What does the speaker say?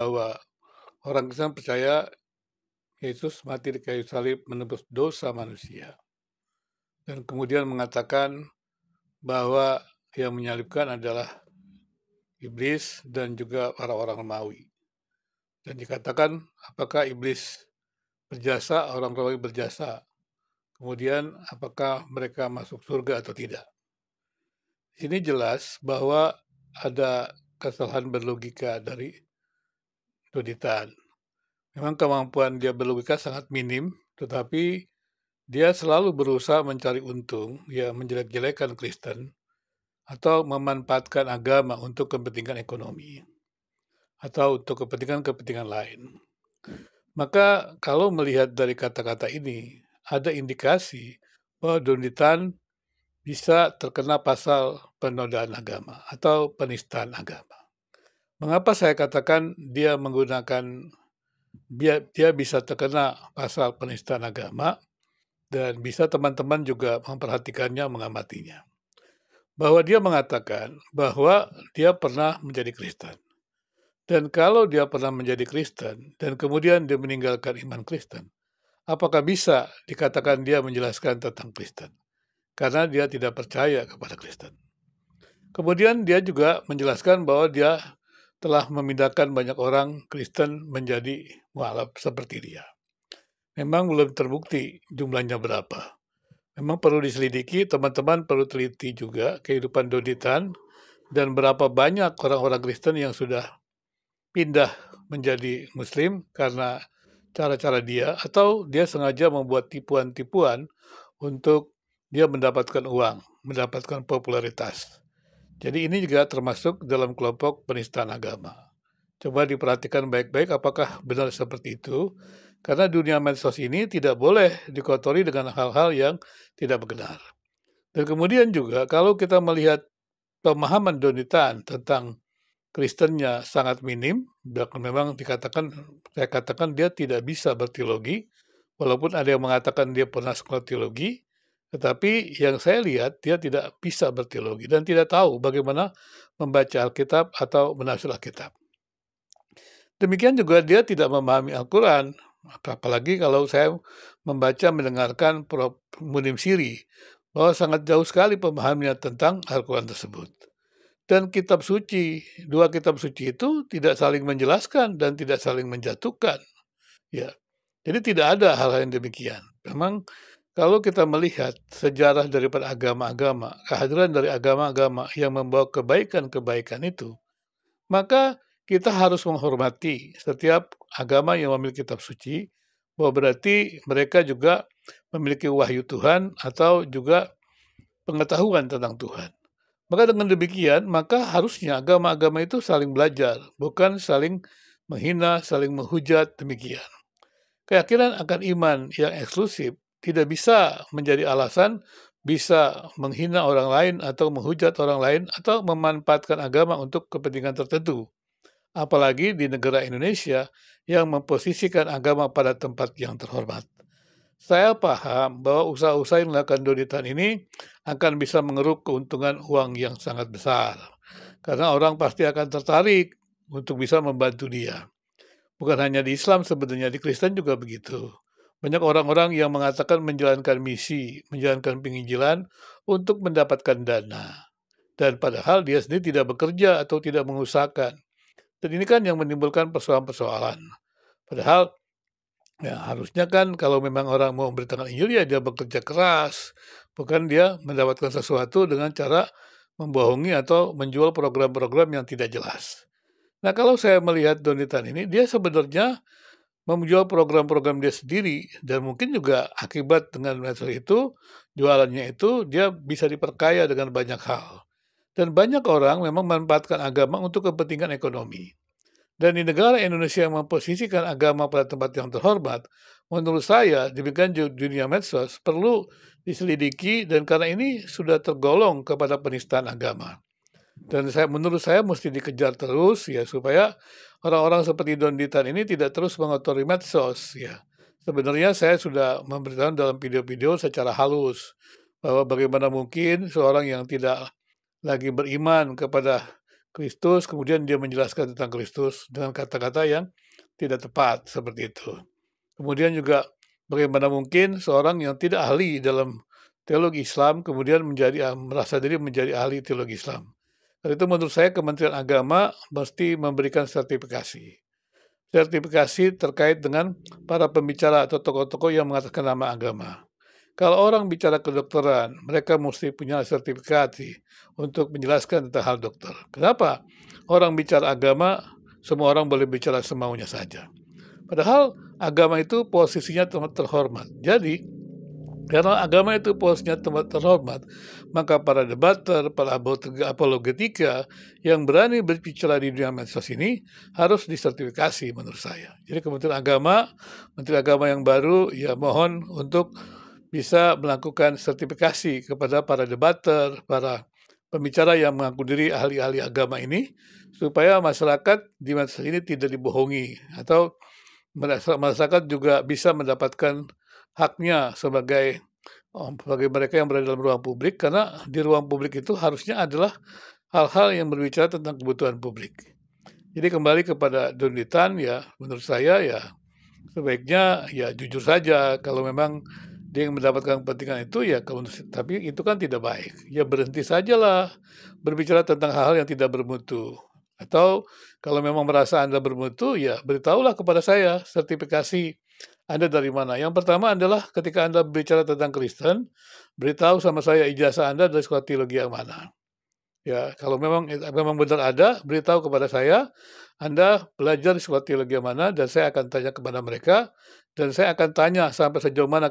bahwa orang Kristen percaya Yesus mati di kayu salib menebus dosa manusia. Dan kemudian mengatakan bahwa yang menyalibkan adalah iblis dan juga orang-orang Romawi. Dan dikatakan apakah iblis berjasa, orang Romawi berjasa. Kemudian apakah mereka masuk surga atau tidak. Di sini jelas bahwa ada kesalahan berlogika dari Doditan. Memang kemampuan dia berlogika sangat minim, tetapi dia selalu berusaha mencari untung, ya menjelek-jelekan Kristen, atau memanfaatkan agama untuk kepentingan ekonomi, atau untuk kepentingan-kepentingan lain. Maka kalau melihat dari kata-kata ini, ada indikasi bahwa Donitan bisa terkena pasal penodaan agama atau penistaan agama. Mengapa saya katakan dia bisa terkena pasal penistaan agama dan bisa teman-teman juga memperhatikannya, mengamatinya. Bahwa dia mengatakan bahwa dia pernah menjadi Kristen. Dan kalau dia pernah menjadi Kristen dan kemudian dia meninggalkan iman Kristen, apakah bisa dikatakan dia menjelaskan tentang Kristen? Karena dia tidak percaya kepada Kristen. Kemudian dia juga menjelaskan bahwa dia telah memindahkan banyak orang Kristen menjadi mualaf seperti dia. Memang belum terbukti jumlahnya berapa. Memang perlu diselidiki, teman-teman perlu teliti juga kehidupan Doditan dan berapa banyak orang-orang Kristen yang sudah pindah menjadi Muslim karena cara-cara dia, atau dia sengaja membuat tipuan-tipuan untuk dia mendapatkan uang, mendapatkan popularitas. Jadi ini juga termasuk dalam kelompok penistaan agama. Coba diperhatikan baik-baik apakah benar seperti itu, karena dunia medsos ini tidak boleh dikotori dengan hal-hal yang tidak benar. Dan kemudian juga kalau kita melihat pemahaman Donitan tentang Kristennya sangat minim, bahkan memang saya katakan dia tidak bisa berteologi, walaupun ada yang mengatakan dia pernah sekolah teologi, tetapi yang saya lihat dia tidak bisa berteologi dan tidak tahu bagaimana membaca Alkitab atau menafsir Alkitab. Demikian juga dia tidak memahami Al-Quran, apalagi kalau saya mendengarkan Prof. Munim Siri, bahwa sangat jauh sekali pemahamannya tentang Al-Quran tersebut. Dan kitab suci, dua kitab suci itu tidak saling menjelaskan dan tidak saling menjatuhkan. Ya, jadi tidak ada hal-hal yang demikian. Memang kalau kita melihat sejarah daripada agama-agama, kehadiran dari agama-agama yang membawa kebaikan-kebaikan itu, maka kita harus menghormati setiap agama yang memiliki kitab suci, bahwa berarti mereka juga memiliki wahyu Tuhan atau juga pengetahuan tentang Tuhan. Maka dengan demikian, maka harusnya agama-agama itu saling belajar, bukan saling menghina, saling menghujat, demikian. Keyakinan akan iman yang eksklusif tidak bisa menjadi alasan bisa menghina orang lain atau menghujat orang lain atau memanfaatkan agama untuk kepentingan tertentu. Apalagi di negara Indonesia yang memposisikan agama pada tempat yang terhormat. Saya paham bahwa usaha-usaha yang dilakukan Donitan ini akan bisa mengeruk keuntungan uang yang sangat besar. Karena orang pasti akan tertarik untuk bisa membantu dia. Bukan hanya di Islam sebenarnya, di Kristen juga begitu. Banyak orang-orang yang mengatakan menjalankan misi, menjalankan penginjilan untuk mendapatkan dana. Dan padahal dia sendiri tidak bekerja atau tidak mengusahakan. Dan ini kan yang menimbulkan persoalan-persoalan. Padahal ya, harusnya kan kalau memang orang mau memberitakan Injil ya dia bekerja keras, bukan dia mendapatkan sesuatu dengan cara membohongi atau menjual program-program yang tidak jelas. Nah, kalau saya melihat Donitan ini, dia sebenarnya menjual program-program dia sendiri dan mungkin juga akibat dengan medsos itu, jualannya itu dia bisa diperkaya dengan banyak hal. Dan banyak orang memang memanfaatkan agama untuk kepentingan ekonomi. Dan di negara Indonesia yang memposisikan agama pada tempat yang terhormat, menurut saya demikian dunia medsos perlu diselidiki dan karena ini sudah tergolong kepada penistaan agama. Dan menurut saya mesti dikejar terus ya supaya orang-orang seperti Don Ditan ini tidak terus mengotori medsos ya. Sebenarnya saya sudah memberitahu dalam video-video secara halus bahwa bagaimana mungkin seorang yang tidak lagi beriman kepada Kristus, kemudian dia menjelaskan tentang Kristus dengan kata-kata yang tidak tepat, seperti itu. Kemudian juga bagaimana mungkin seorang yang tidak ahli dalam teologi Islam kemudian merasa diri menjadi ahli teologi Islam. Karena itu menurut saya Kementerian Agama mesti memberikan sertifikasi. Sertifikasi terkait dengan para pembicara atau tokoh-tokoh yang mengatakan nama agama. Kalau orang bicara kedokteran, mereka mesti punya sertifikasi untuk menjelaskan tentang hal dokter. Kenapa? Orang bicara agama, semua orang boleh bicara semaunya saja. Padahal agama itu posisinya tempat terhormat. Jadi, karena agama itu posisinya tempat terhormat, maka para debater, para apologetika yang berani berbicara di dunia medsos ini harus disertifikasi menurut saya. Jadi Kementerian Agama, Menteri Agama yang baru, ya mohon untuk bisa melakukan sertifikasi kepada para debater, para pembicara yang mengaku diri ahli-ahli agama ini, supaya masyarakat di medsos ini tidak dibohongi, atau masyarakat juga bisa mendapatkan haknya sebagai mereka yang berada dalam ruang publik, karena di ruang publik itu harusnya adalah hal-hal yang berbicara tentang kebutuhan publik. Jadi kembali kepada Don ya menurut saya ya sebaiknya ya jujur saja kalau memang dia yang mendapatkan kepentingan itu ya tapi itu kan tidak baik. Ya berhenti sajalah berbicara tentang hal-hal yang tidak bermutu. Atau kalau memang merasa Anda bermutu ya beritahulah kepada saya sertifikasi Anda dari mana. Yang pertama adalah ketika Anda bicara tentang Kristen, beritahu sama saya ijazah Anda dari sekolah teologi yang mana. Ya, kalau memang benar ada, beritahu kepada saya, Anda belajar di sekolah teologi yang mana, dan saya akan tanya kepada mereka, dan saya akan tanya sampai sejauh mana